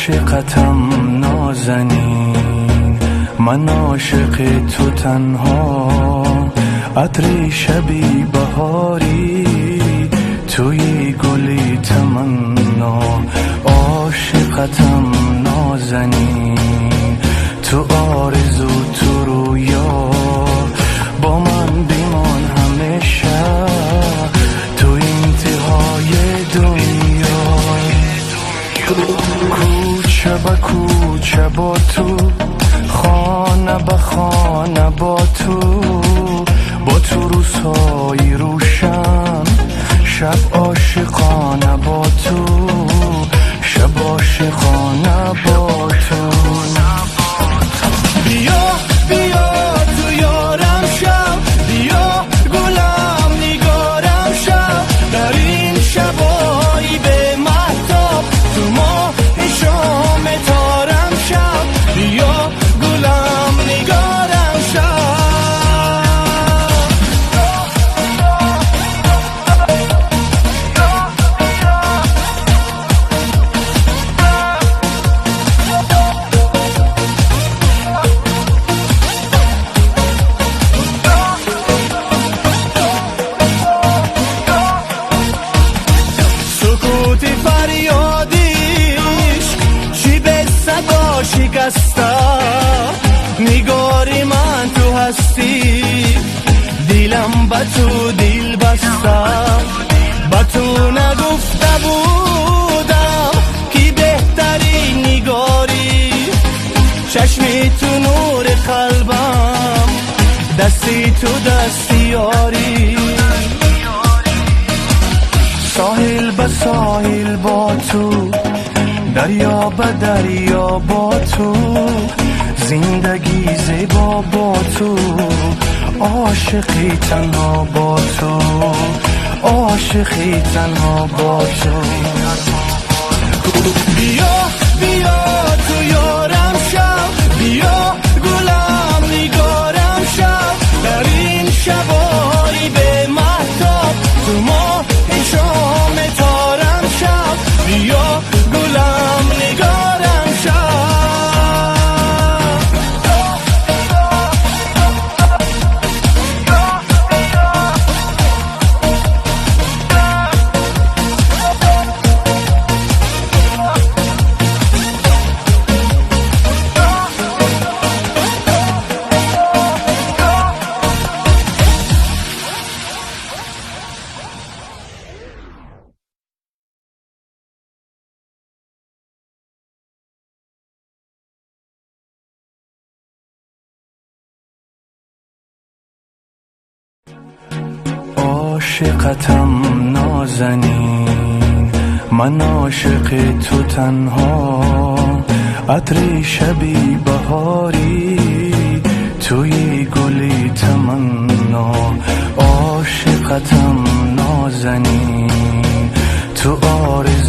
عاشقتم نازنین، من عاشق تو تنها، عطر شبی بهاری، توی گلی تمنا. عاشقتم نازنین، تو آرزو تو رویا، با من بیمان همیشه تو انتهای دنیا. کوچه به کوچه با تو، خانه به خانه با تو روزهای روشن، شب عاشقانه با تو، شب عاشقانه با تو. بیا بیا تو یارم شب، بیا گلم نگارم شب، در این شبایی به مهتاب، تو ماه شام تارم شب، بیا گلم نگارم شب. سکوت فریادیش چی به صدا شکسته، نگاری من تو هستی، دلم به تو دل بسته، به تو نگفته بودم که بهترین نگاری، چشمی تو نور قلبم، دستی تو دستی یاری. ساحل به ساحل با تو، دریا به دریا با تو، زندگی زیبا با تو، عاشقی تنها با تو، عاشقی تنها با تو. بیا بیا تو یارم شب، بیا گلم نگارم شب، در این شبایی به مهتاب، تو ماه شام تارم شب، بیا گلم نگارم شب. عاشقتم نازنین، من عاشق تو تنها، عطر شبی بهاری، توی گلی تمنا. عاشقتم نازنین، تو آرزو